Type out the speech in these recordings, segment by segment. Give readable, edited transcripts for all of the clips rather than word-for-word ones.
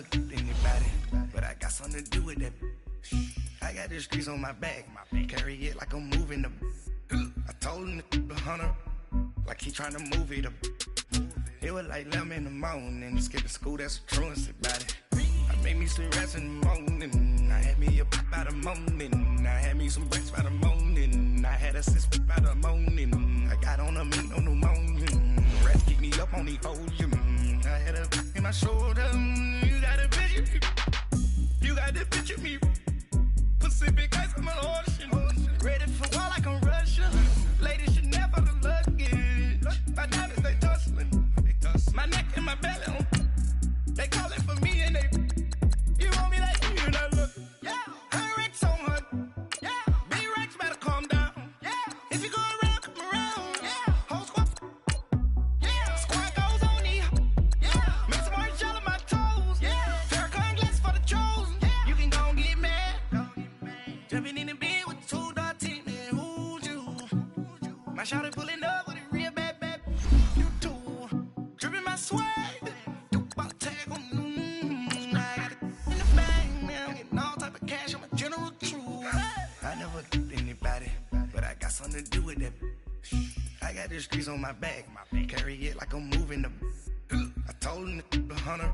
never killed anybody, but I got something to do with that. I got the streets on my back, carry it like I'm moving the. I told him the hunter, like he trying to move it up. It was like 11 in the morning, skipping school, that's a truancy about it. I made me some rest in the morning, I had me up by the morning, I had me some breaks by the morning, I had a sis by the morning, I got on a meat on the morning, the rest keep me up on the ocean, I had a in my shoulder, you got a picture, you got the picture me, Pacific ice on my ocean, ready for war like I'm Russian, ladies should never the luggage, my diamonds they tussling, my neck and my belly, they calling for me and they, you want me like you and I look, yeah, her Rex on her, yeah, B-Rex better calm down, yeah, if you go around, come around, yeah, whole squad, yeah, squad goes on me, yeah, make some orange gel on my toes, yeah, Farrakhan glass for the chosen, yeah, you can go and get mad, jumping in the bed with 2 dark teeth, man, who's you, my shawty pulling up with a real bad, you too, dripping my swag, something to do with that. I got the streets on my back, carry it like I'm moving the. I told him the hunter,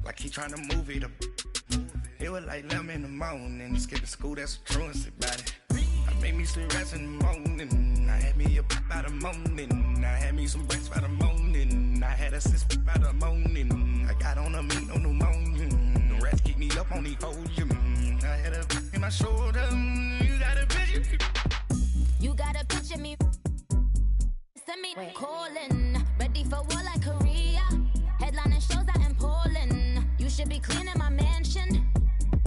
like he trying to move it up. It was like 11 in the morning, skipping school, that's a truancy about it. I made me some rest in the morning, I had me up by the morning, I had me some breaks by the morning, I had a sis by the morning, I got on a meat on the morning, the rest keep me up on the ocean, I had a in my shoulder, you got a picture. You gotta picture me, send me calling, ready for war like Korea, headlining shows out in Poland, you should be cleaning my mansion,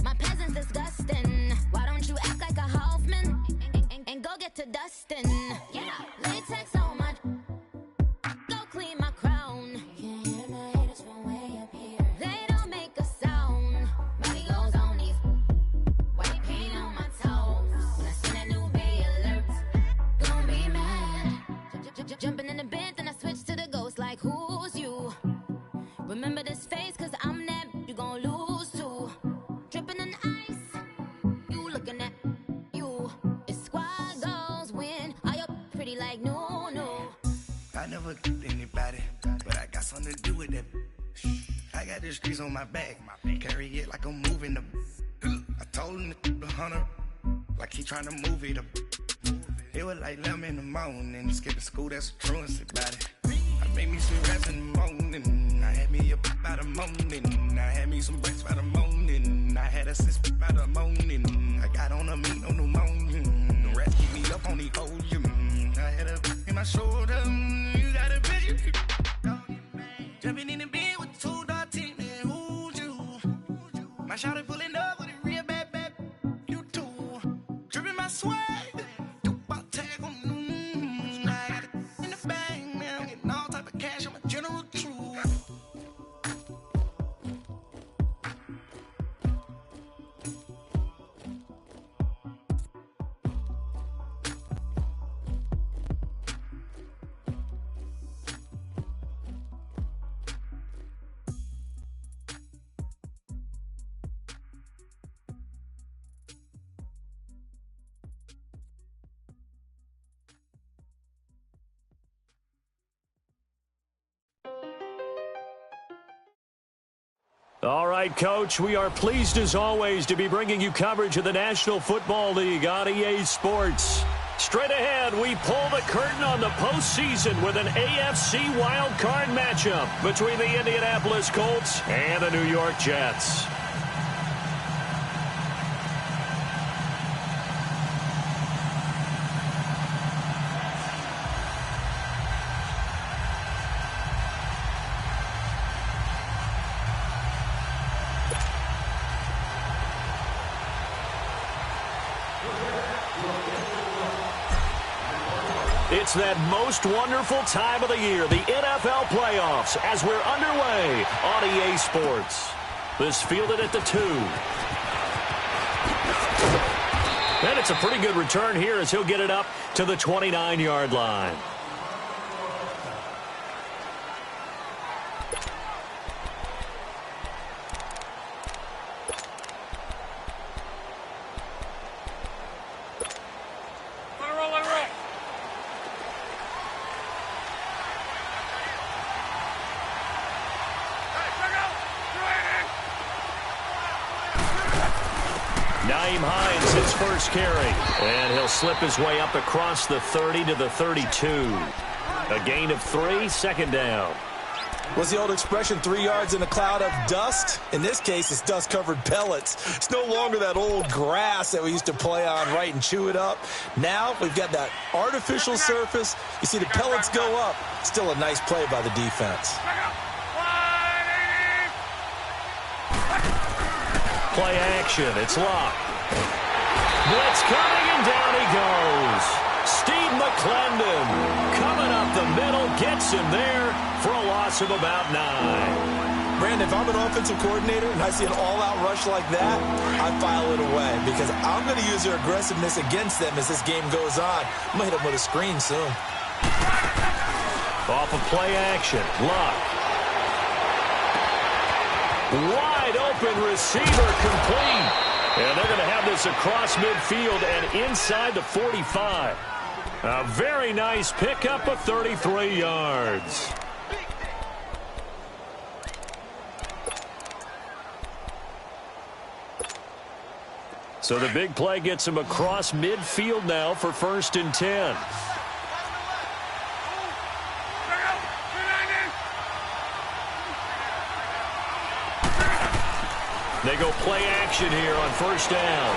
my peasants disgusting, why don't you act like a Hoffman, and go get to dustin', yeah, latex on my, go clean my crown, you can hear my haters from way up here, they don't make a sound, body goes on these, white paint on my toes, when I send that new bay alert, don't be mad, jumping in the bed, then I switch to the ghost like who's you, remember this face cause I'm that, you gon' lose too, dripping in ice, you looking at you, it's squad goals win, are you pretty like no, no. I never killed anybody, but I got something to do with that. I got the streets on my back, carry it like I'm moving the. I told him the hunter, like he trying to move it up. It was like 11 in the morning, skipping school, that's a truancy about it. I made me some rest in the morning, I had me up by the morning, I had me some breaks by the morning, I had a sis by the morning, I got on a meat on the morning, the rest keep me up on the ocean, I had a in my shoulder, you got a picture, jumping in the bed with 2 dark teeth, man, who's you, my shawty pulling up with a real bad, you too, dripping my swag, All right, Coach, we are pleased as always to be bringing you coverage of the National Football League on EA Sports. Straight ahead, we pull the curtain on the postseason with an AFC wildcard matchup between the Indianapolis Colts and the New York Jets. It's that most wonderful time of the year, the NFL playoffs, as we're underway on EA Sports. This fielded at the 2. And it's a pretty good return here as he'll get it up to the 29-yard line. Nyheim Hines his first carry. And he'll slip his way up across the 30 to the 32. A gain of 3, second down. What's the old expression, 3 yards in a cloud of dust? In this case, it's dust-covered pellets. It's no longer that old grass that we used to play on, right, and chew it up. Now we've got that artificial surface. You see the pellets go up. Still a nice play by the defense. Play action. It's Locke. Blitz coming, and down he goes. Steve McClendon coming up the middle, gets him there for a loss of about 9. Brandon, if I'm an offensive coordinator and I see an all-out rush like that, I file it away because I'm going to use their aggressiveness against them as this game goes on. I'm going to hit them with a screen soon. Off of play action, Locke. Wide open receiver complete. And they're going to have this across midfield and inside the 45. A very nice pickup of 33 yards. So the big play gets him across midfield now for 1st and 10. They go play action here on 1st down.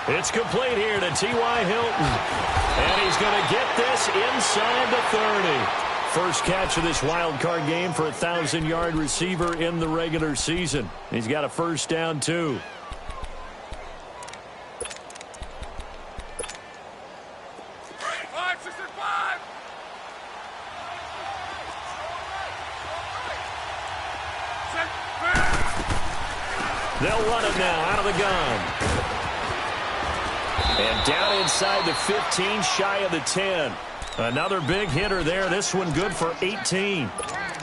It's complete here to T.Y. Hilton. And he's going to get this inside the 30. First catch of this wild card game for a 1,000-yard receiver in the regular season. He's got a 1st down, too. They'll run it now out of the gun. And down inside the 15, shy of the 10. Another big hitter there. This one good for 18.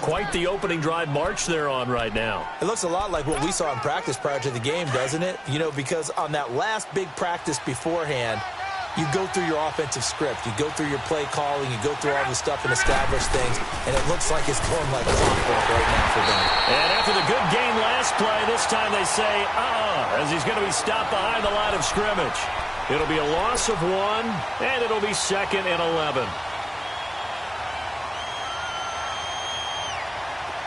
Quite the opening drive march they're on right now. It looks a lot like what we saw in practice prior to the game, doesn't it? You know, because on that last big practice beforehand, you go through your offensive script. You go through your play calling. You go through all the stuff and establish things. And it looks like it's going like clockwork right now for them. And after the good game last play, this time they say, as he's going to be stopped behind the line of scrimmage. It'll be a loss of 1, and it'll be 2nd and 11.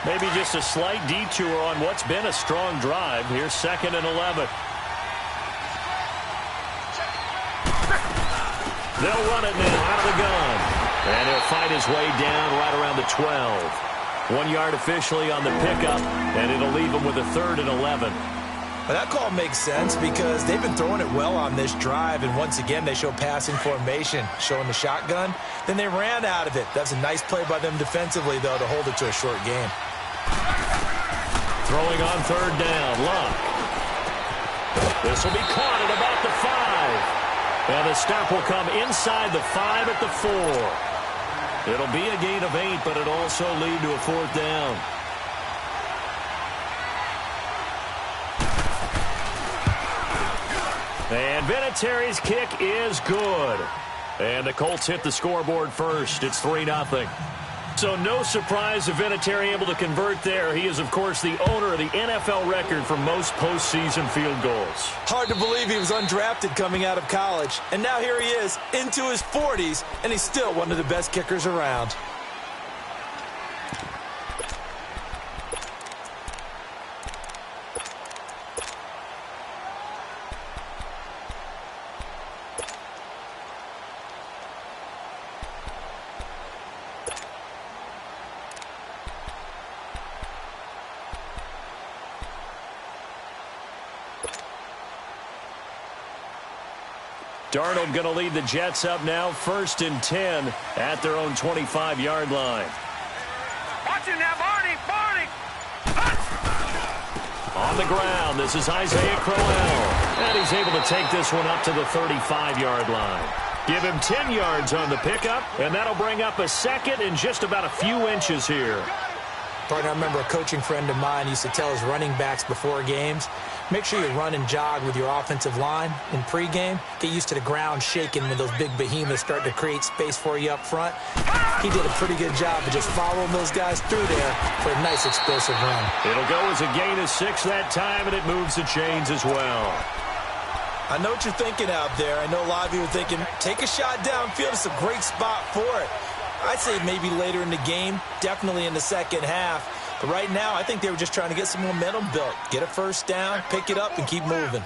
Maybe just a slight detour on what's been a strong drive. Here's 2nd and 11. They'll run it now out of the gun. And he'll fight his way down right around the 12. 1 yard officially on the pickup, and it'll leave him with a 3rd and 11. Well, that call makes sense because they've been throwing it well on this drive, and once again they show passing formation, showing the shotgun. Then they ran out of it. That's a nice play by them defensively, though, to hold it to a short game. Throwing on 3rd down, Locke. This will be caught at about the 5. And the stop will come inside the 5 at the 4. It'll be a gain of 8, but it'll also lead to a 4th down. And Vinatieri's kick is good. And the Colts hit the scoreboard first. It's 3-0. So no surprise if Vinatieri able to convert there. He is, of course, the owner of the NFL record for most postseason field goals. Hard to believe he was undrafted coming out of college. And now here he is into his 40s, and he's still one of the best kickers around. Darnold going to lead the Jets up now, 1st and 10 at their own 25-yard line. Watch him now, Barney! On the ground, this is Isaiah Crowell. And he's able to take this one up to the 35-yard line. Give him 10 yards on the pickup, and that'll bring up a 2nd and just about a few inches here. Partner, I remember a coaching friend of mine used to tell his running backs before games, make sure you run and jog with your offensive line in pregame. Get used to the ground shaking when those big behemoths start to create space for you up front. He did a pretty good job of just following those guys through there for a nice explosive run. It'll go as a gain of 6 that time, and it moves the chains as well. I know what you're thinking out there. I know a lot of you are thinking, take a shot downfield. It's a great spot for it. I'd say maybe later in the game, definitely in the second half. But right now, I think they were just trying to get some momentum built. Get a first down, pick it up, and keep moving.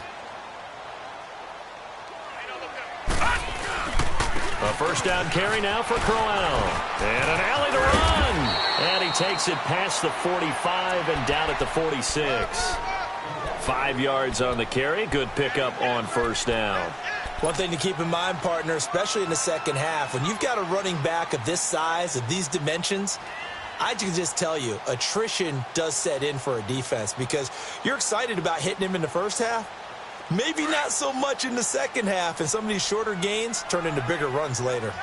A first down carry now for Crowell. And an alley to run. And he takes it past the 45 and down at the 46. 5 yards on the carry. Good pickup on first down. One thing to keep in mind, partner, especially in the second half, when you've got a running back of this size, of these dimensions, I can just tell you, attrition does set in for a defense because you're excited about hitting him in the first half. Maybe not so much in the second half, and some of these shorter gains turn into bigger runs later.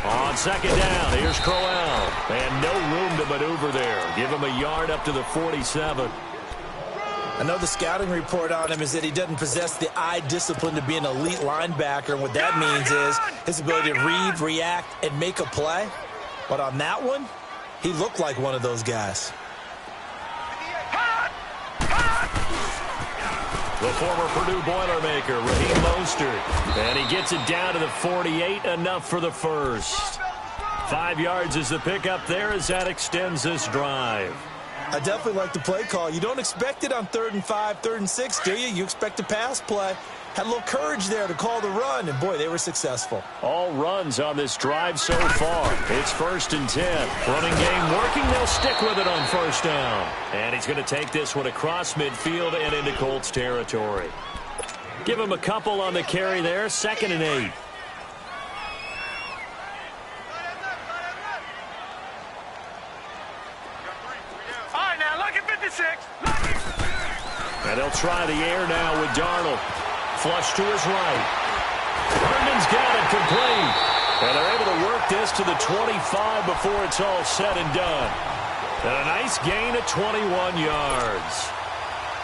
On second down, here's Crowell. And no room to maneuver there. Give him a yard up to the 47. I know the scouting report on him is that he doesn't possess the eye discipline to be an elite linebacker. And what that means is his ability to read, react, and make a play. But on that one, he looked like one of those guys. The former Purdue Boilermaker, Raheem Mostert. And he gets it down to the 48, enough for the first. 5 yards is the pickup there as that extends this drive. I definitely like the play call. You don't expect it on 3rd and 5, 3rd and 6, do you? You expect a pass play. Had a little courage there to call the run, and boy, they were successful. All runs on this drive so far. It's 1st and 10. Running game working. They'll stick with it on first down. And he's going to take this one across midfield and into Colts territory. Give him a couple on the carry there. 2nd and 8. And they'll try the air now with Darnold. Flush to his right. Herndon's got it complete. And they're able to work this to the 25 before it's all said and done. And a nice gain of 21 yards.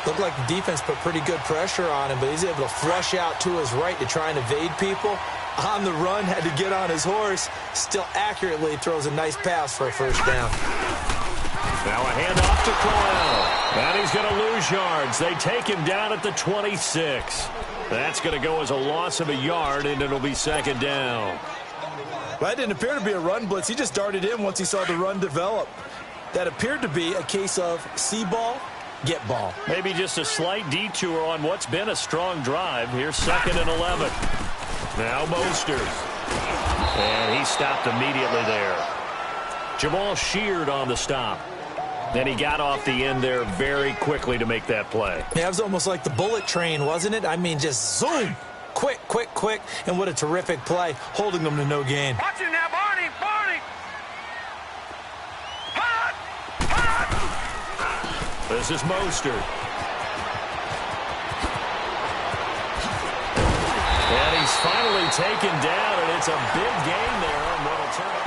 Looked like the defense put pretty good pressure on him, but he's able to flush out to his right to try and evade people. On the run, had to get on his horse. Still accurately throws a nice pass for a first down. Now a handoff to Crowell. And he's going to lose yards. They take him down at the 26. That's going to go as a loss of a yard, and it'll be 2nd down. Well, that didn't appear to be a run blitz. He just darted in once he saw the run develop. That appeared to be a case of see ball, get ball. Maybe just a slight detour on what's been a strong drive. Here's 2nd and 11. Now Mostert. And he stopped immediately there. Jamal Sheard on the stop. Then he got off the end there very quickly to make that play. Yeah, it was almost like the bullet train, wasn't it? I mean, just zoom. Quick, quick, quick. And what a terrific play, holding them to no gain. Watch it now, Barney, Barney. Hot, hot. This is Mostert. And he's finally taken down, and it's a big gain there on middle turn.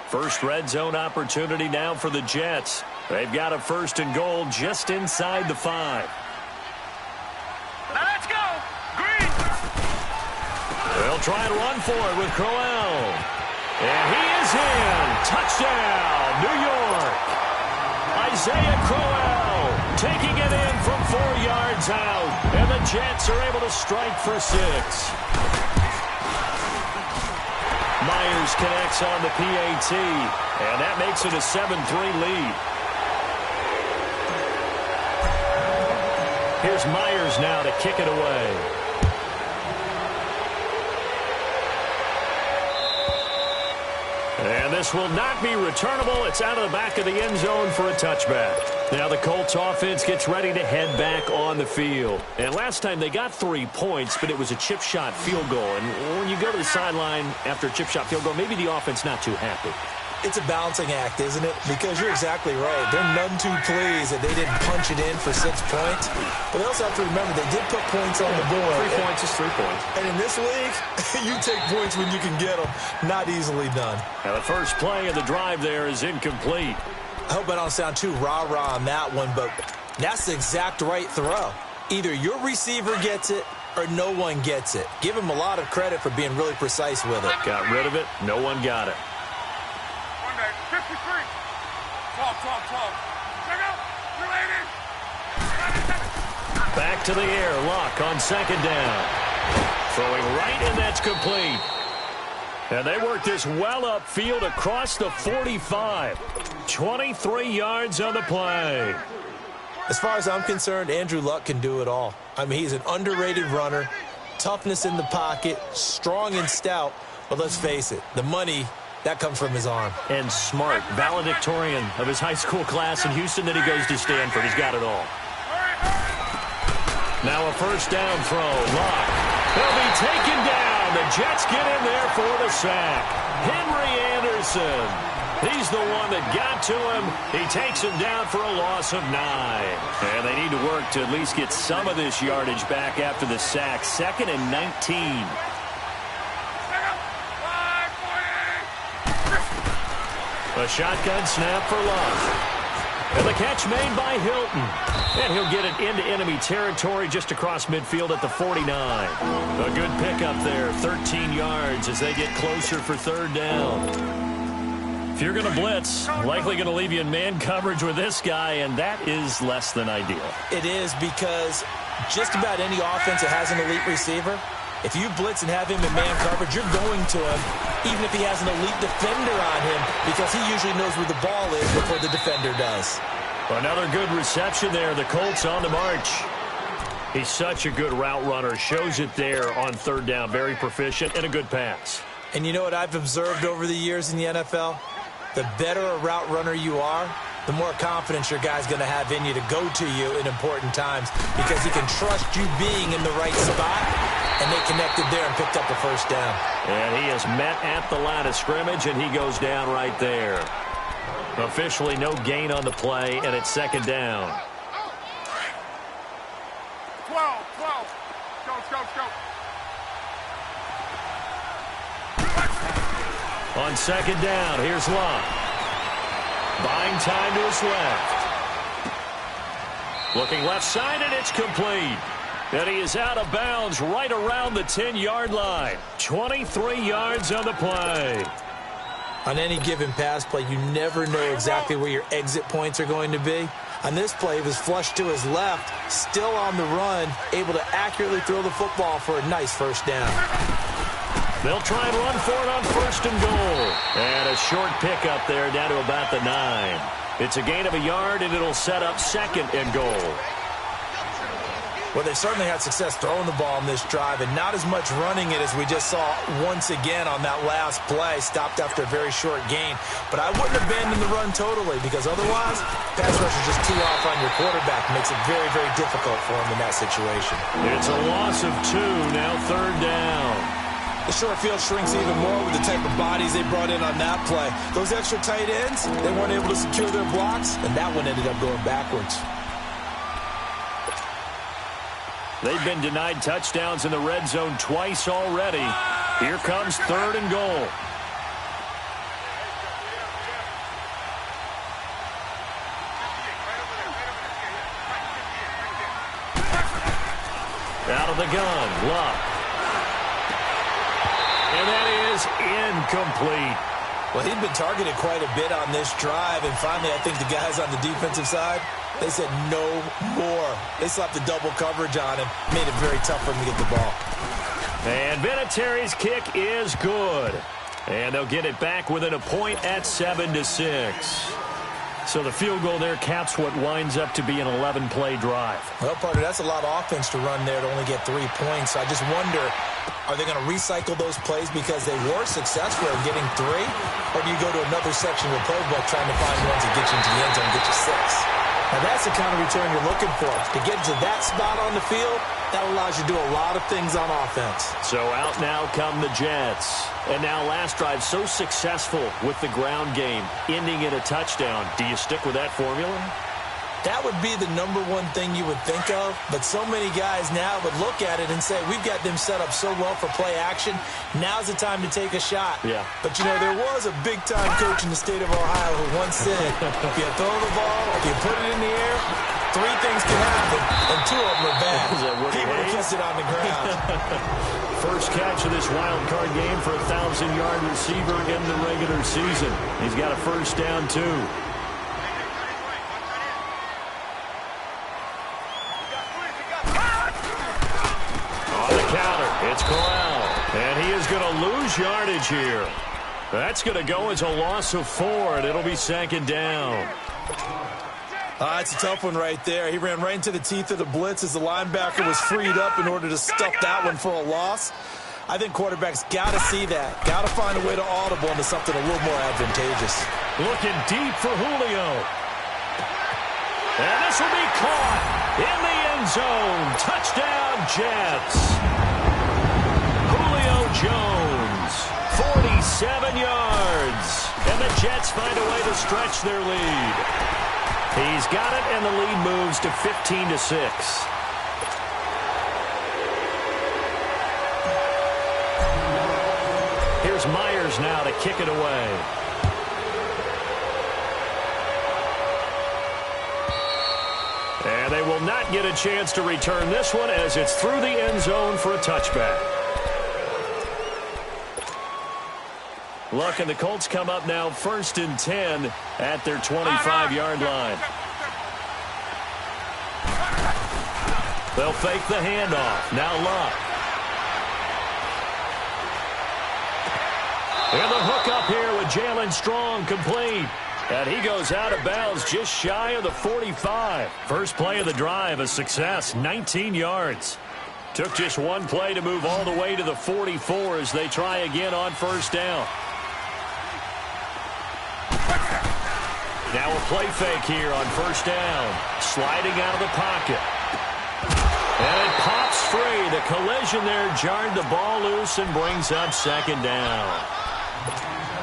First red zone opportunity now for the Jets. They've got a 1st and goal just inside the 5. Now let's go. Green. They'll try and run for it with Crowell. And he is in. Touchdown, New York. Isaiah Crowell taking it in from 4 yards out. And the Jets are able to strike for 6. Myers connects on the PAT, and that makes it a 7-3 lead. Here's Myers now to kick it away. And this will not be returnable. It's out of the back of the end zone for a touchback. Now the Colts offense gets ready to head back on the field. And last time they got 3 points, but it was a chip shot field goal. And when you go to the sideline after a chip shot field goal, maybe the offense not too happy. It's a balancing act, isn't it? Because you're exactly right. They're none too pleased that they didn't punch it in for 6 points. But they also have to remember they did put points on the board. 3 points is 3 points. And in this league, you take points when you can get them. Not easily done. Now the first play of the drive there is incomplete. I hope I don't sound too rah-rah on that one, but that's the exact right throw. Either your receiver gets it or no one gets it. Give him a lot of credit for being really precise with it. Got rid of it. No one got it. 53. 12. Check out. Back to the air. Luck on second down. Throwing right, and that's complete. And they work this well upfield across the 45. 23 yards on the play. As far as I'm concerned, Andrew Luck can do it all. I mean, he's an underrated runner, toughness in the pocket, strong and stout. But let's face it, the money, that comes from his arm. And smart, valedictorian of his high school class in Houston. Then he goes to Stanford. He's got it all. Now a first down throw. Luck. He'll be taken down. The Jets get in there for the sack. Henry Anderson. He's the one that got to him. He takes him down for a loss of 9. And they need to work to at least get some of this yardage back after the sack. 2nd and 19. A shotgun snap for Love. And the catch made by Hilton. And he'll get it into enemy territory just across midfield at the 49. A good pickup there, 13 yards as they get closer for 3rd down. If you're going to blitz, likely going to leave you in man coverage with this guy, and that is less than ideal. It is, because just about any offense that has an elite receiver, if you blitz and have him in man coverage, you're going to him, even if he has an elite defender on him, because he usually knows where the ball is before the defender does. Another good reception there. The Colts on the march. He's such a good route runner. Shows it there on 3rd down. Very proficient and a good pass. And you know what I've observed over the years in the NFL? The better a route runner you are, the more confidence your guy's going to have in you to go to you in important times, because he can trust you being in the right spot, and they connected there and picked up the first down. And he is met at the line of scrimmage, and he goes down right there. Officially no gain on the play, and it's 2nd down. 12. Go. On 2nd down, here's Love. Buying time to his left. Looking left side, and it's complete. And he is out of bounds right around the 10-yard line. 23 yards on the play. On any given pass play, you never know exactly where your exit points are going to be. On this play, he was flushed to his left, still on the run, able to accurately throw the football for a nice first down. They'll try and run for it on 1st and goal. And a short pickup there down to about the 9. It's a gain of a yard, and it'll set up 2nd and goal. Well, they certainly had success throwing the ball in this drive, and not as much running it as we just saw once again on that last play. Stopped after a very short gain. But I wouldn't abandon the run totally, because otherwise, pass rush is just too off on your quarterback. Makes it very, very difficult for him in that situation. It's a loss of 2, now 3rd down. The short field shrinks even more with the type of bodies they brought in on that play. Those extra tight ends, they weren't able to secure their blocks, and that one ended up going backwards. They've been denied touchdowns in the red zone twice already. Here comes 3rd and goal. Out of the gun, Luck. And that is incomplete. Well, he'd been targeted quite a bit on this drive, and finally I think the guys on the defensive side, they said no more. They slapped the double coverage on him, made it very tough for him to get the ball. And Vinatieri's kick is good. And they'll get it back within a point at 7-6. So the field goal there caps what winds up to be an 11-play drive. Well, partner, that's a lot of offense to run there to only get 3 points. So I just wonder, are they going to recycle those plays because they were successful in getting 3? Or do you go to another section of the playbook trying to find ones that get you into the end zone and get you 6? Now that's the kind of return you're looking for. To get to that spot on the field, that allows you to do a lot of things on offense. So out now come the Jets. And now last drive so successful with the ground game, ending in a touchdown. Do you stick with that formula? That would be the number one thing you would think of, but so many guys now would look at it and say, we've got them set up so well for play action, now's the time to take a shot. Yeah. But, you know, there was a big-time coach in the state of Ohio who once said, if you throw the ball, if you put it in the air, 3 things can happen, and 2 of them are bad. He would have kissed it on the ground. First catch of this wild card game for a 1,000-yard receiver in the regular season. He's got a first down, too. It's Corral, and he is going to lose yardage here. That's going to go as a loss of 4, and it'll be 2nd down. It's a tough one right there. He ran right into the teeth of the blitz as the linebacker was freed up in order to stuff that one for a loss. I think quarterbacks got to see that. Got to find a way to audible into something a little more advantageous. Looking deep for Julio. And this will be caught in the end zone. Touchdown, Jets. Jones, 47 yards, and the Jets find a way to stretch their lead. He's got it, and the lead moves to 15-6. Here's Myers now to kick it away. And they will not get a chance to return this one as it's through the end zone for a touchback. Look, and the Colts come up now 1st and 10 at their 25-yard line. They'll fake the handoff. Now Luck. And the hook up here with Jalen Strong complete. And he goes out of bounds just shy of the 45. First play of the drive, a success, 19 yards. Took just one play to move all the way to the 44 as they try again on 1st down. Now a play fake here on 1st down. Sliding out of the pocket. And it pops free. The collision there jarred the ball loose and brings up 2nd down.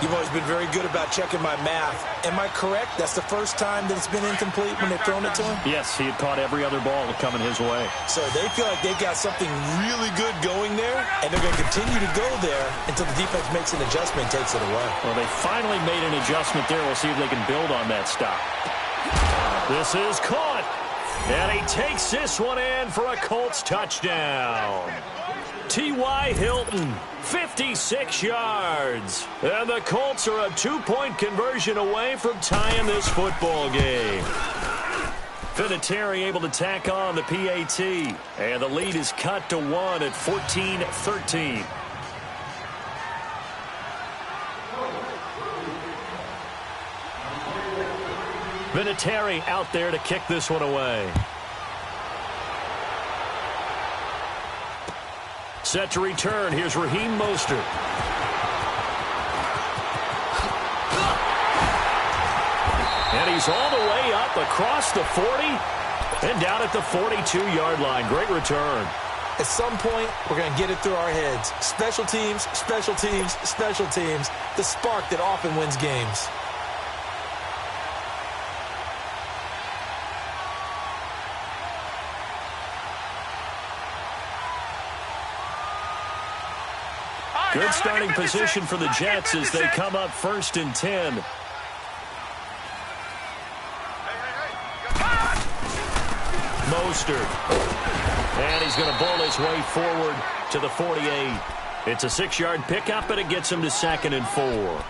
You've always been very good about checking my math. Am I correct? That's the first time that it's been incomplete when they've thrown it to him? Yes, he had caught every other ball coming his way. So they feel like they've got something really good going there, and they're going to continue to go there until the defense makes an adjustment and takes it away. Well, they finally made an adjustment there. We'll see if they can build on that stop. This is caught. And he takes this one in for a Colts touchdown. T.Y. Hilton, 56 yards. And the Colts are a 2-point conversion away from tying this football game. Vinatieri able to tack on the PAT. And the lead is cut to 1 at 14-13. Vinatieri out there to kick this one away. Set to return. Here's Raheem Mostert. And he's all the way up across the 40 and down at the 42-yard line. Great return. At some point, we're going to get it through our heads. Special teams, special teams, special teams. The spark that often wins games. Good starting position for the Jets as they come up 1st and 10. Mostert. And he's going to bowl his way forward to the 48. It's a 6-yard pickup, and it gets him to 2nd and 4.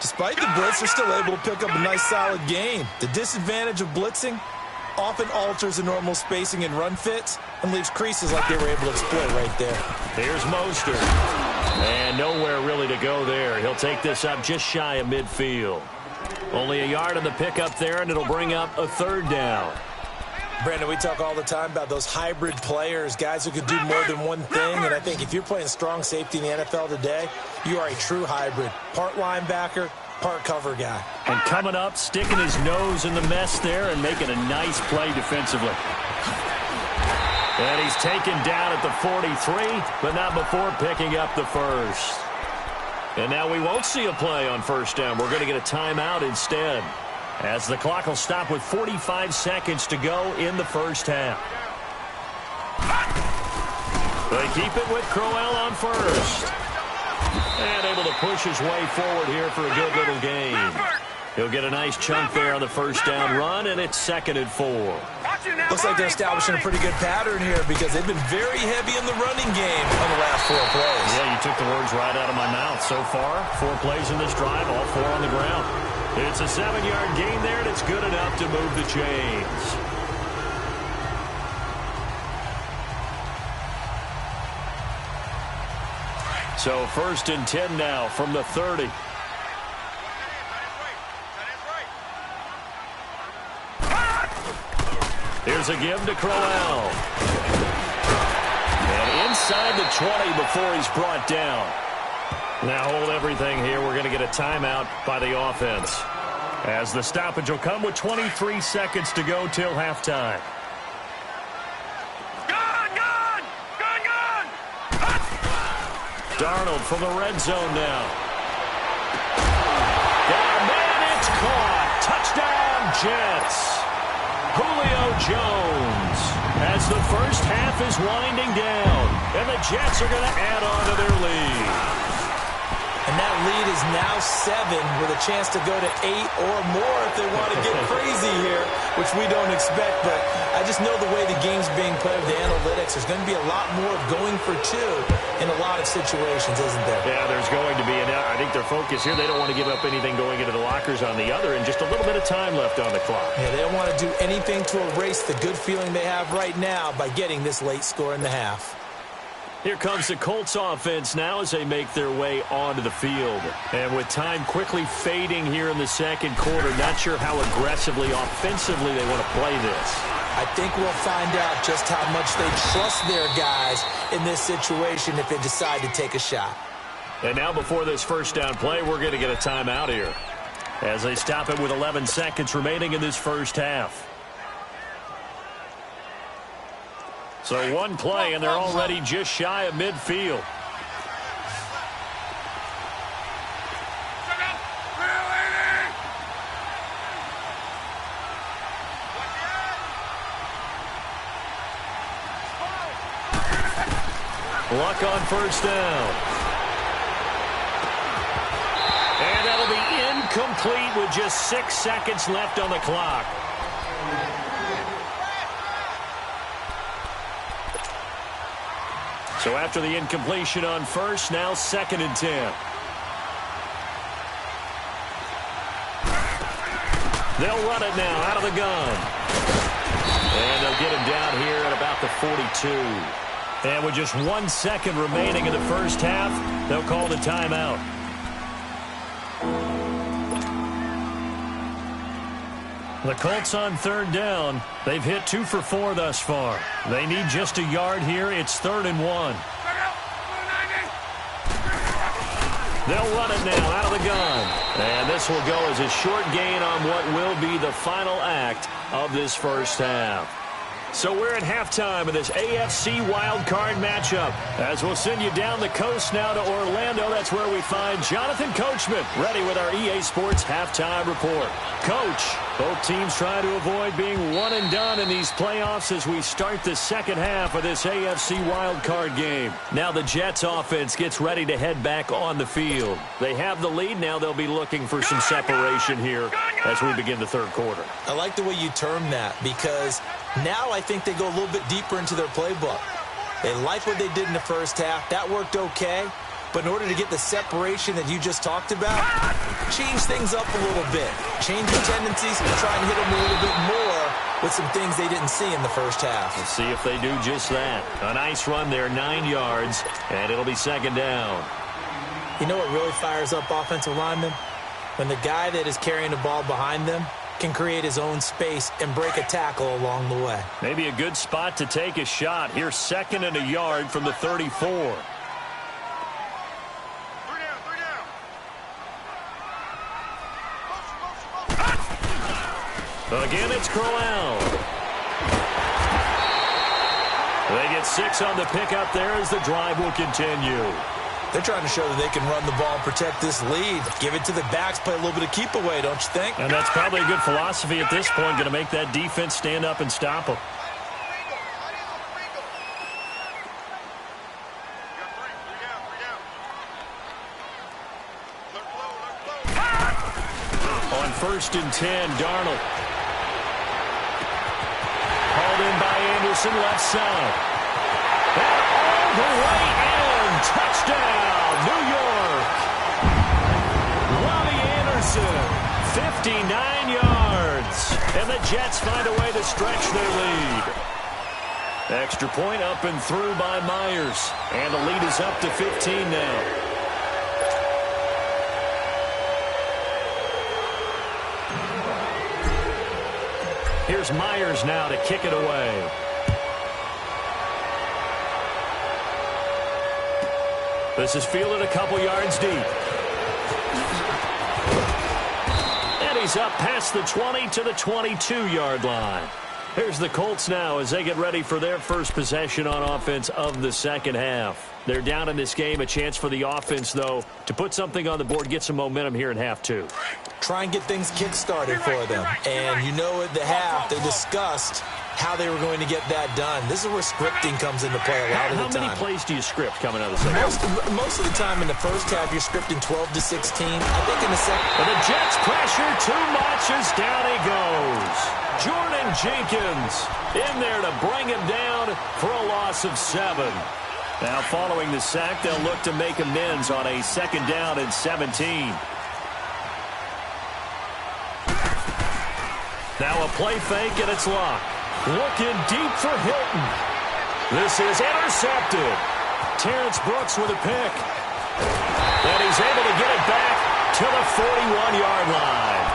Despite the blitz, they're still able to pick up a nice, solid gain. The disadvantage of blitzing often alters the normal spacing and run fits and leaves creases like they were able to exploit right there. Here's Mostert. And nowhere really to go there. He'll take this up just shy of midfield. Only a yard on the pickup there, and it'll bring up a 3rd down. Brandon, we talk all the time about those hybrid players, guys who can do more than one thing, and I think if you're playing strong safety in the NFL today, you are a true hybrid. Part linebacker, part cover guy. And coming up, sticking his nose in the mess there and making a nice play defensively. And he's taken down at the 43, but not before picking up the first. And now we won't see a play on first down. We're going to get a timeout instead, as the clock will stop with 45 seconds to go in the first half. They keep it with Crowell on first. And able to push his way forward here for a good little gain. He'll get a nice chunk there on the first down run, and it's 2nd and 4. Looks like they're establishing a pretty good pattern here because they've been very heavy in the running game on the last 4 plays. Yeah, you took the words right out of my mouth. So far, 4 plays in this drive, all 4 on the ground. It's a 7-yard gain there, and it's good enough to move the chains. So 1st and 10 now from the 30. Here's a give to Crowell. And inside the 20 before he's brought down. Now hold everything here. We're going to get a timeout by the offense, as the stoppage will come with 23 seconds to go till halftime. Darnold from the red zone now. And it's caught. Touchdown, Jets. Julio Jones, as the first half is winding down, and the Jets are going to add on to their lead. And that lead is now 7 with a chance to go to 8 or more if they want to get crazy here, which we don't expect. But I just know the way the game's being played with the analytics, there's going to be a lot more of going for 2 in a lot of situations, isn't there? Yeah, there's going to be. And I think their focus here, they don't want to give up anything going into the lockers on the other, and just a little bit of time left on the clock. Yeah, they don't want to do anything to erase the good feeling they have right now by getting this late score in the half. Here comes the Colts offense now as they make their way onto the field. And with time quickly fading here in the second quarter, not sure how aggressively, offensively they want to play this. I think we'll find out just how much they trust their guys in this situation if they decide to take a shot. And now before this first down play, we're going to get a timeout here, as they stop it with 11 seconds remaining in this first half. So 1 play, and they're already just shy of midfield. Luck on first down. And that'll be incomplete with just 6 seconds left on the clock. So after the incompletion on first, now 2nd and 10. They'll run it now out of the gun. And they'll get him down here at about the 42. And with just 1 second remaining in the first half, they'll call the timeout. The Colts on 3rd down. They've hit 2 for 4 thus far. They need just a yard here. It's 3rd and 1. They'll run it now out of the gun. And this will go as a short gain on what will be the final act of this first half. So we're at halftime of this AFC wildcard matchup, as we'll send you down the coast now to Orlando. That's where we find Jonathan Coachman, ready with our EA Sports halftime report. Coach, both teams try to avoid being one and done in these playoffs as we start the second half of this AFC wildcard game. Now the Jets offense gets ready to head back on the field. They have the lead. Now they'll be looking for some separation here as we begin the third quarter. I like the way you term that, because now I think they go a little bit deeper into their playbook. They like what they did in the first half. That worked okay. But in order to get the separation that you just talked about, change things up a little bit. Change your tendencies and try and hit them a little bit more with some things they didn't see in the first half. Let's see if they do just that. A nice run there, 9 yards, and it'll be second down. You know what really fires up offensive linemen? When the guy that is carrying the ball behind them can create his own space and break a tackle along the way. Maybe a good spot to take a shot. Here's 2nd and a yard from the 34. Again, it's Crowell. They get 6 on the pickup there as the drive will continue. They're trying to show that they can run the ball and protect this lead. Give it to the backs, play a little bit of keep away, don't you think? And that's probably a good philosophy at this point, going to make that defense stand up and stop them. On 1st and 10, Darnold. Hauled in by Anderson, left side. And all the way in. Touchdown, New York. Robbie Anderson, 59 yards. And the Jets find a way to stretch their lead. Extra point up and through by Myers. And the lead is up to 15 now. Here's Myers now to kick it away. This is fielded a couple yards deep. And he's up past the 20 to the 22-yard line. Here's the Colts now as they get ready for their first possession on offense of the second half. They're down in this game. A chance for the offense, though, to put something on the board, get some momentum here in half 2. Try and get things kick-started for them. And you know at the half, they discussed how they were going to get that done. This is where scripting comes into play a lot of the time. How many plays do you script coming out of the second half? Most of the time in the first half, you're scripting 12 to 16. I think in the second. But the Jets pressure too much as down he goes. Jordan Jenkins in there to bring him down for a loss of 7. Now following the sack, they'll look to make amends on a 2nd down and 17. Now a play fake, and it's locked. Looking deep for Hilton. This is intercepted. Terrence Brooks with a pick. And he's able to get it back to the 41-yard line.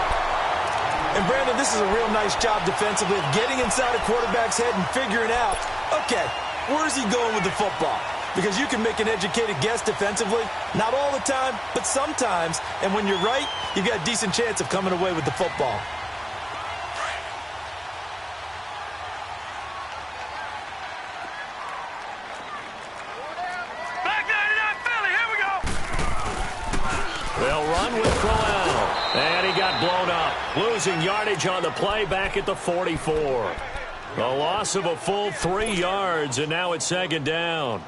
And, Brandon, this is a real nice job defensively of getting inside a quarterback's head and figuring out, okay, where's he going with the football? Because you can make an educated guess defensively. Not all the time, but sometimes. And when you're right, you've got a decent chance of coming away with the football. They'll run with Crowell. And he got blown up. Losing yardage on the play back at the 44. A loss of a full 3 yards, and now it's 2nd down.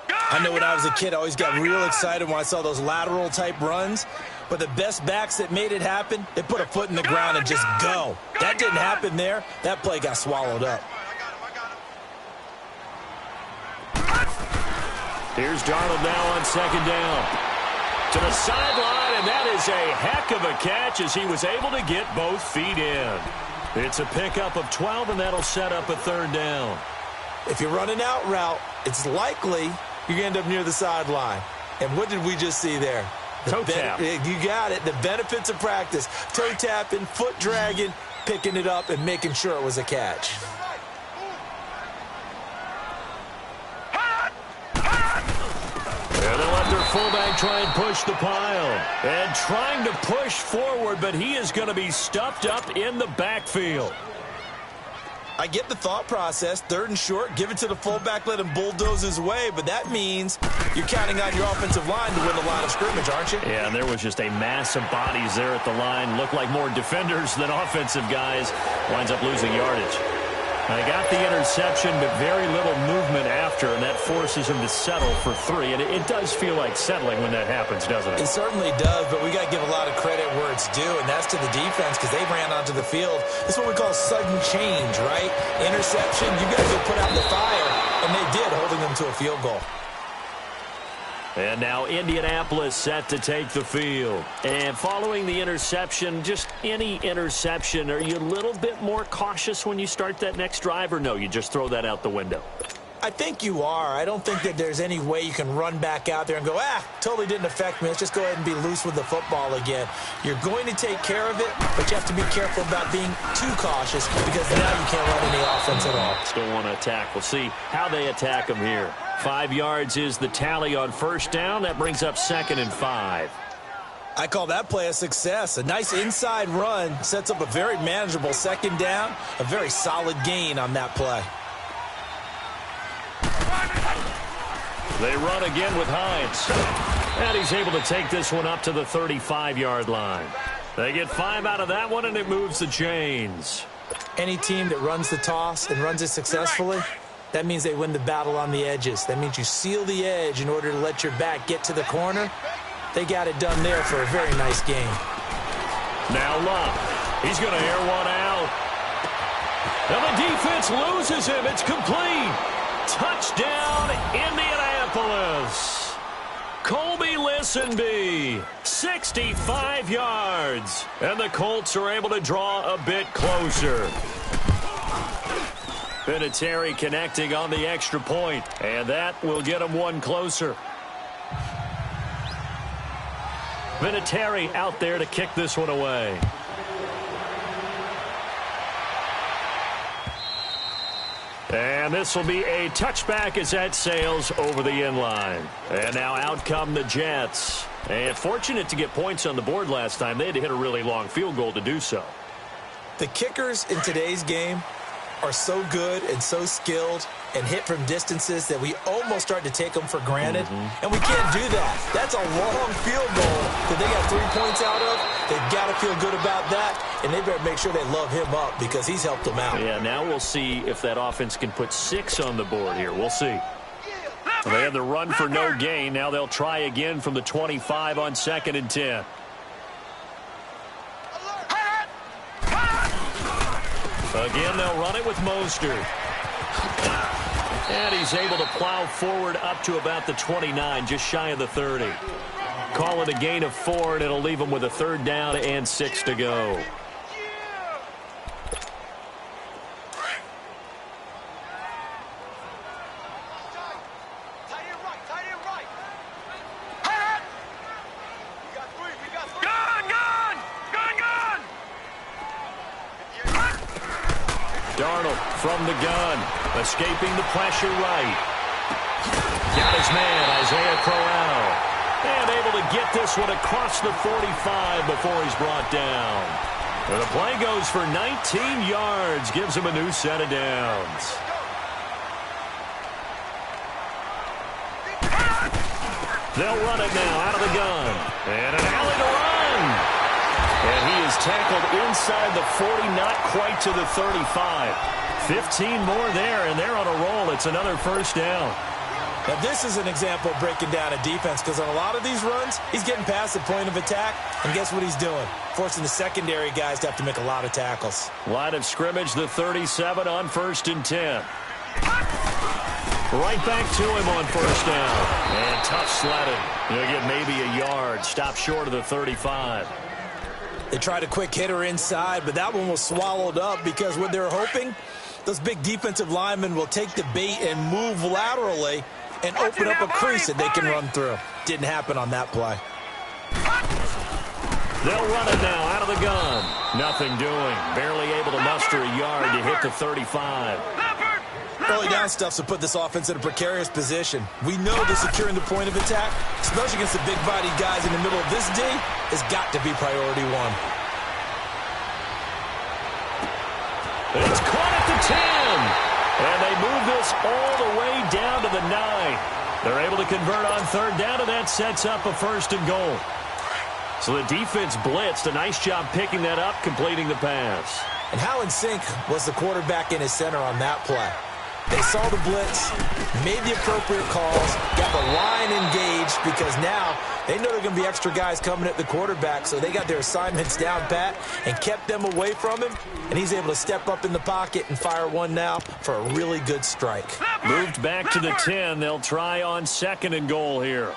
I know when I was a kid, I always got real excited when I saw those lateral-type runs. But the best backs that made it happen, they put a foot in the ground and just go. That didn't happen there. That play got swallowed up. Here's Darnold now on 2nd down. To the sideline, and that is a heck of a catch as he was able to get both feet in. It's a pickup of 12, and that'll set up a 3rd down. If you're running out route, it's likely you're going to end up near the sideline. And what did we just see there? Toe tap. You got it. The benefits of practice. Toe tapping, foot dragging, picking it up, and making sure it was a catch. And they'll let their fullback try and push the pile. And trying to push forward, but he is going to be stuffed up in the backfield. I get the thought process. 3rd and short, give it to the fullback, let him bulldoze his way. But that means you're counting on your offensive line to win the line of scrimmage, aren't you? Yeah, and there was just a mass of bodies there at the line. Looked like more defenders than offensive guys. Winds up losing yardage. They got the interception, but very little movement after, and that forces him to settle for 3. And it does feel like settling when that happens, doesn't it? It certainly does, but we got to give a lot of credit where it's due, and that's to the defense because they ran onto the field. This is what we call sudden change, right? Interception, you got to go put out the fire, and they did, holding them to a field goal. And now Indianapolis set to take the field. And following the interception, just any interception, are you a little bit more cautious when you start that next drive, or no, you just throw that out the window? I think you are. I don't think that there's any way you can run back out there and go, totally didn't affect me. Let's just go ahead and be loose with the football again. You're going to take care of it, but you have to be careful about being too cautious because now you can't run any offense at all. Still want to attack. We'll see how they attack them here. 5 yards is the tally on 1st down. That brings up 2nd and 5. I call that play a success. A nice inside run sets up a very manageable second down, a very solid gain on that play. They run again with Hines. And he's able to take this one up to the 35-yard line. They get 5 out of that one, and it moves the chains. Any team that runs the toss and runs it successfully, that means they win the battle on the edges. That means you seal the edge in order to let your back get to the corner. They got it done there for a very nice game. Now Love. He's going to air one out. And the defense loses him. It's complete. Touchdown, Indianapolis. Colby Listenbee, 65 yards. And the Colts are able to draw a bit closer. Vinatieri connecting on the extra point, and that will get them one closer. Vinatieri out there to kick this one away. And this will be a touchback as that sails over the inline. And now out come the Jets. And fortunate to get points on the board last time. They had to hit a really long field goal to do so. The kickers in today's game are so good and so skilled and hit from distances that we almost start to take them for granted. And we can't do that. That's a long field goal that they got 3 points out of. They've got to feel good about that, and they better make sure they love him up because he's helped them out. Yeah, now we'll see if that offense can put 6 on the board here. We'll see. They had the run for no gain. Now they'll try again from the 25 on 2nd and 10. Again, they'll run it with Mostert. And he's able to plow forward up to about the 29, just shy of the 30. Call it a gain of 4, and it'll leave them with a 3rd down and 6 to go. Darnold from the gun, escaping the pressure right. Got his man, Isaiah Crowell. And able to get this one across the 45 before he's brought down. And the play goes for 19 yards, gives him a new set of downs. They'll run it now out of the gun. And an alley to run. And he is tackled inside the 40, not quite to the 35. 15 more there, and they're on a roll. It's another 1st down. Now, this is an example of breaking down a defense because on a lot of these runs, he's getting past the point of attack, and guess what he's doing? Forcing the secondary guys to have to make a lot of tackles. Line of scrimmage, the 37 on 1st and 10. Right back to him on 1st down. And tough sledding. He'll get maybe a yard. Stop short of the 35. They tried a quick hitter inside, but that one was swallowed up because what they're hoping, those big defensive linemen will take the bait and move laterally and open up a crease that they can run through. Didn't happen on that play. They'll run it now out of the gun. Nothing doing. Barely able to muster a yard to hit the 35. Early down stuffs will put this offense in a precarious position. We know that securing the point of attack, especially against the big-bodied guys in the middle of this D, has got to be priority 1. It's caught at the 10. And they move this all the way down to the 9. They're able to convert on 3rd down, and that sets up a 1st and goal. So the defense blitzed. A nice job picking that up, completing the pass. And how in sync was the quarterback in his center on that play? They saw the blitz, made the appropriate calls, got the line engaged because now they know there are going to be extra guys coming at the quarterback, so they got their assignments down pat and kept them away from him, and he's able to step up in the pocket and fire one now for a really good strike. Moved back to the 10. They'll try on 2nd and goal here.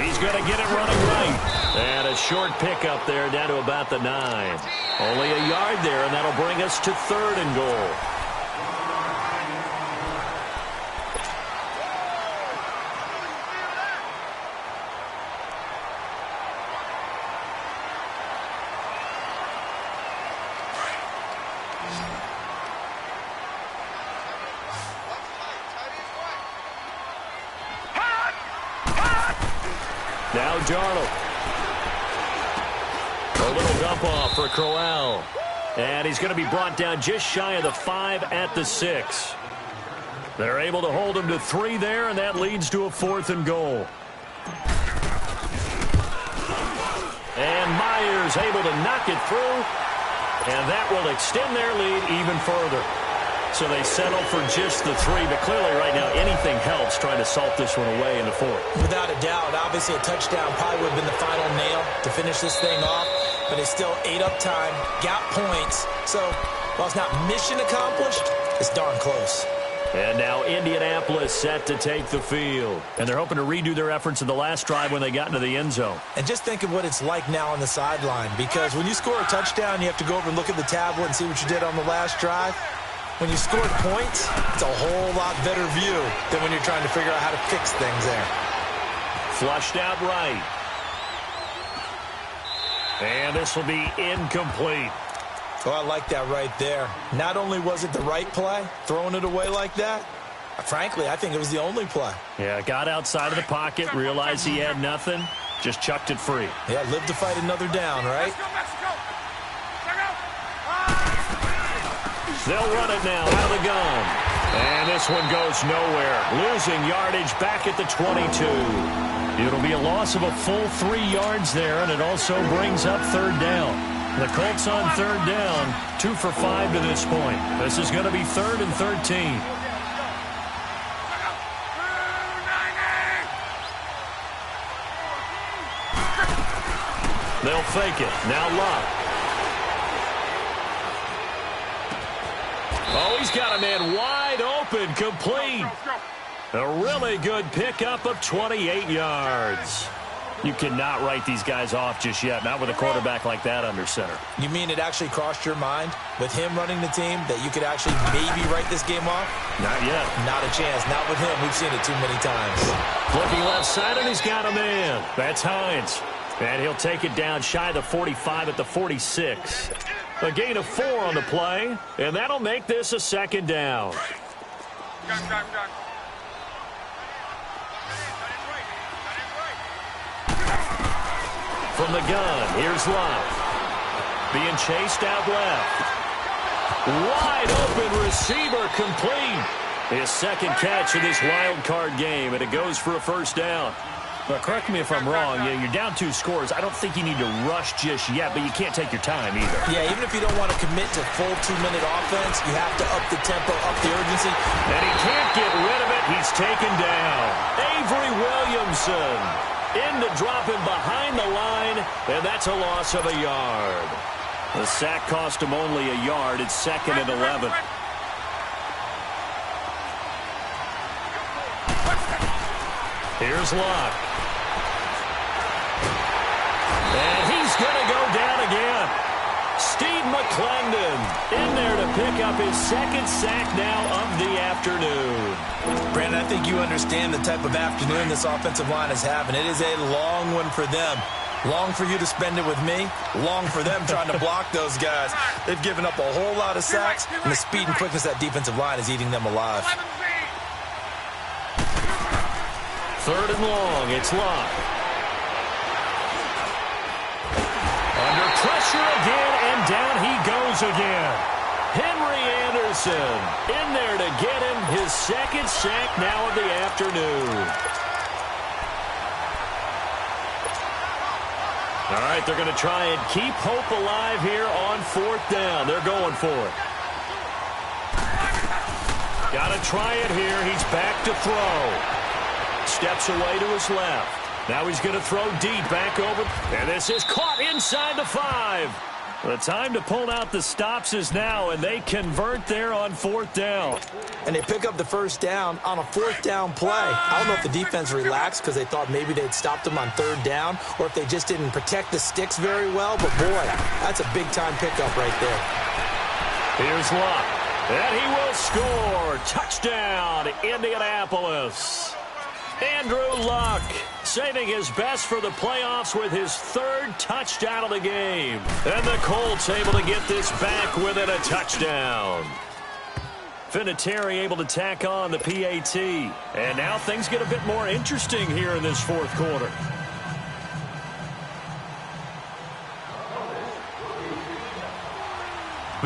He's going to get it running right. And a short pickup there down to about the 9. Only a yard there, and that'll bring us to 3rd and goal. Now Darnold. A little dump off for Crowell. And he's going to be brought down just shy of the 5 at the 6. They're able to hold him to 3 there, and that leads to a 4th and goal. And Myers able to knock it through, and that will extend their lead even further. So they settle for just the 3, but clearly right now anything helps trying to salt this one away in the 4th. Without a doubt, obviously a touchdown probably would have been the final nail to finish this thing off, but it's still ate up time, got points. So while it's not mission accomplished, it's darn close. And now Indianapolis set to take the field. And they're hoping to redo their efforts in the last drive when they got into the end zone. And just think of what it's like now on the sideline, because when you score a touchdown, you have to go over and look at the tablet and see what you did on the last drive. When you scored points, it's a whole lot better view than when you're trying to figure out how to fix things there. Flushed out right. And this will be incomplete. Oh, I like that right there. Not only was it the right play, throwing it away like that, frankly, I think it was the only play. Yeah, got outside of the pocket, realized he had nothing, just chucked it free. Yeah, live to fight another down, right? They'll run it now out of the gun. And this one goes nowhere. Losing yardage back at the 22. It'll be a loss of a full 3 yards there, and it also brings up 3rd down. The Colts on 3rd down, 2 for 5 to this point. This is going to be 3rd and 13. They'll fake it. Now Luck. Oh, he's got a man wide open, complete. A really good pickup of 28 yards. You cannot write these guys off just yet, not with a quarterback like that under center. You mean it actually crossed your mind with him running the team that you could actually maybe write this game off? Not yet. Not a chance. Not with him. We've seen it too many times. Looking left side, and he's got a man. That's Hines. And he'll take it down shy of the 45 at the 46. A gain of 4 on the play, and that'll make this a 2nd down. From the gun, here's Love. Being chased out left. Wide open receiver, complete. His 2nd catch in this wild card game, and it goes for a 1st down. Well, correct me if I'm wrong. You're down 2 scores. I don't think you need to rush just yet, but you can't take your time either. Yeah, even if you don't want to commit to full 2-minute offense, you have to up the tempo, up the urgency. And he can't get rid of it. He's taken down. Avery Williamson in to drop him behind the line, and that's a loss of a yard. The sack cost him only a yard. It's 2nd and 11. Here's Luck. And he's going to go down again. Steve McClendon in there to pick up his 2nd sack now of the afternoon. Brandon, I think you understand the type of afternoon this offensive line is having. It is a long one for them. Long for you to spend it with me. Long for them trying to block those guys. They've given up a whole lot of sacks, and the speed and quickness of that defensive line is eating them alive. 3rd and long. It's Luck. Under pressure again, and down he goes again. Henry Anderson in there to get him his 2nd sack now of the afternoon. All right, they're going to try and keep hope alive here on 4th down. They're going for it. Got to try it here. He's back to throw. Steps away to his left. Now he's going to throw deep back over. And this is caught inside the 5. The time to pull out the stops is now, and they convert there on 4th down. And they pick up the 1st down on a 4th down play. I don't know if the defense relaxed because they thought maybe they'd stopped them on 3rd down, or if they just didn't protect the sticks very well. But, boy, that's a big-time pickup right there. Here's Luck. And he will score. Touchdown, Indianapolis. Andrew Luck saving his best for the playoffs with his 3rd touchdown of the game. And the Colts able to get this back within a touchdown. Vinatieri able to tack on the PAT. And now things get a bit more interesting here in this 4th quarter.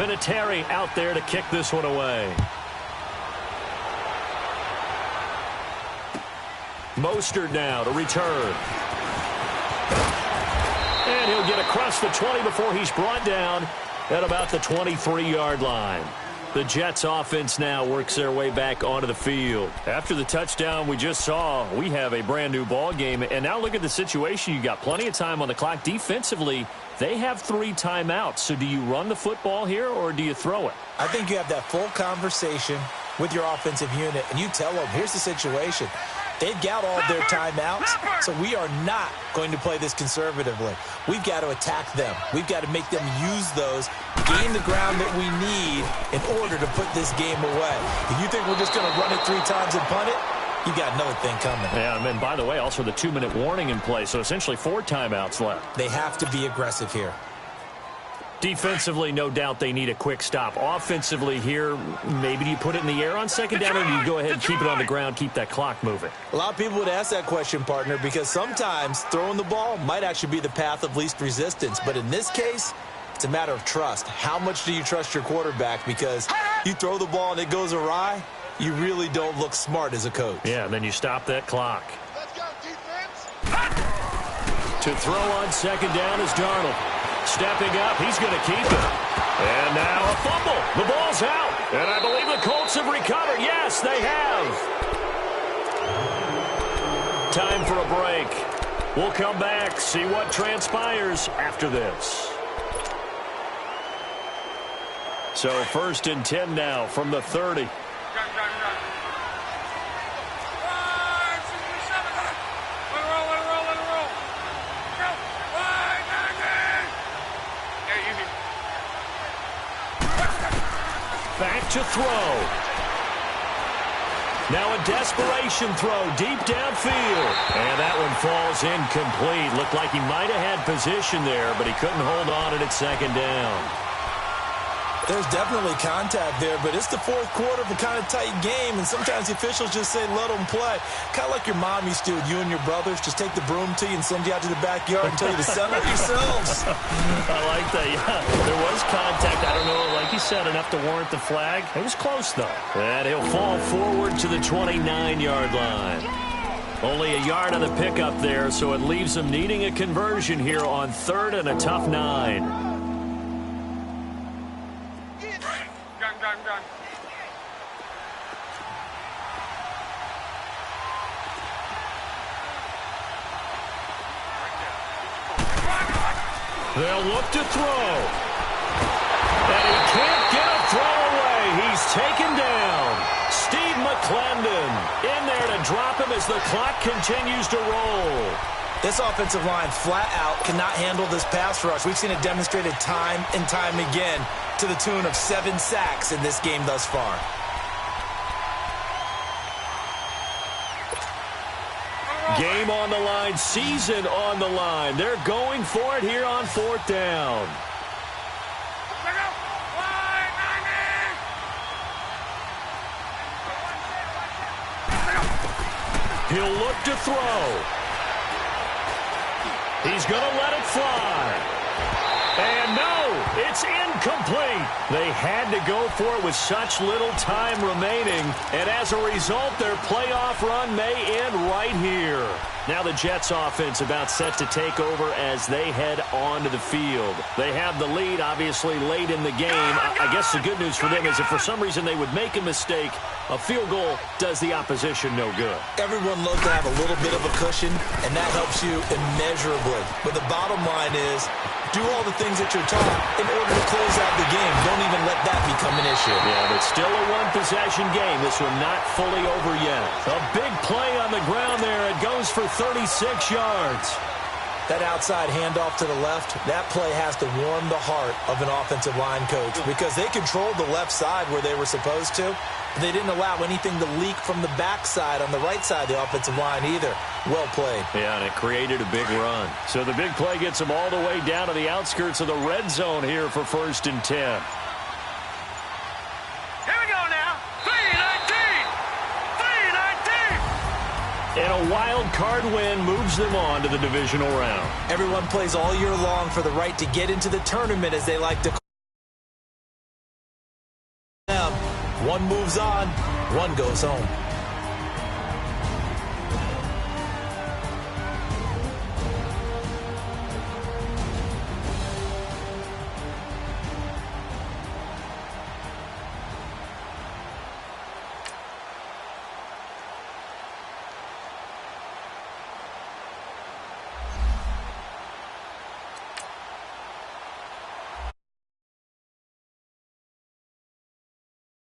Vinatieri out there to kick this one away. Mostert now to return. And he'll get across the 20 before he's brought down at about the 23-yard line. The Jets offense now works their way back onto the field. After the touchdown we just saw, we have a brand new ball game. And now look at the situation. You got plenty of time on the clock. Defensively, they have 3 timeouts. So do you run the football here or do you throw it? I think you have that full conversation with your offensive unit, and you tell them, here's the situation. They've got all of their timeouts, so we are not going to play this conservatively. We've got to attack them. We've got to make them use those, gain the ground that we need in order to put this game away. If you think we're just going to run it 3 times and punt it, you got another thing coming. Yeah, and by the way, also the 2-minute warning in play, so essentially 4 timeouts left. They have to be aggressive here. Defensively, no doubt they need a quick stop. Offensively here, maybe do you put it in the air on second down, or do you go ahead and keep it on the ground, keep that clock moving? A lot of people would ask that question, partner, because sometimes throwing the ball might actually be the path of least resistance. But in this case, it's a matter of trust. How much do you trust your quarterback? Because you throw the ball and it goes awry, you really don't look smart as a coach. Yeah, and then you stop that clock. Let's go, defense. To throw on second down is Darnold. Stepping up, he's going to keep it. And now a fumble. The ball's out. And I believe the Colts have recovered. Yes, they have. Time for a break. We'll come back, see what transpires after this. So 1st and 10 now from the 30. Back to throw. Now a desperation throw deep downfield. And that one falls incomplete. Looked like he might have had position there, but he couldn't hold on at second down. There's definitely contact there, but it's the 4th quarter of a kind of tight game, and sometimes the officials just say, let them play. Kind of like your mom used to do with you and your brothers. Just take the broom to you and send you out to the backyard and tell you to settle it yourselves. I like that, yeah. There was contact. I don't know, like you said, enough to warrant the flag. It was close, though. And he'll fall forward to the 29-yard line. Only a yard on the pickup there, so it leaves them needing a conversion here on 3rd and a tough 9. They'll look to throw. And he can't get a throw away. He's taken down. Steve McClendon in there to drop him as the clock continues to roll. This offensive line flat out cannot handle this pass rush. We've seen it demonstrated time and time again to the tune of 7 sacks in this game thus far. Game on the line, season on the line. They're going for it here on 4th down. He'll look to throw. He's going to let it fly. And no, it's incomplete. They had to go for it with such little time remaining. And as a result, their playoff run may end right here. Now the Jets offense about set to take over as they head onto the field. They have the lead, obviously, late in the game. I guess the good news for them is if for some reason they would make a mistake, a field goal does the opposition no good. Everyone loves to have a little bit of a cushion, and that helps you immeasurably. But the bottom line is, do all the things that you're taught in order to close out the game. Don't even let that become an issue. Yeah, but still a one-possession game. This one not fully over yet. A big play on the ground there. It goes for 36 yards. That outside handoff to the left, that play has to warm the heart of an offensive line coach because they controlled the left side where they were supposed to. But they didn't allow anything to leak from the backside on the right side of the offensive line either. Well played. Yeah, and it created a big run. So the big play gets them all the way down to the outskirts of the red zone here for 1st and 10. Here we go now. 3-19. 3-19. And a wild card win moves them on to the divisional round. Everyone plays all year long for the right to get into the tournament, as they like to call it. One moves on, one goes home.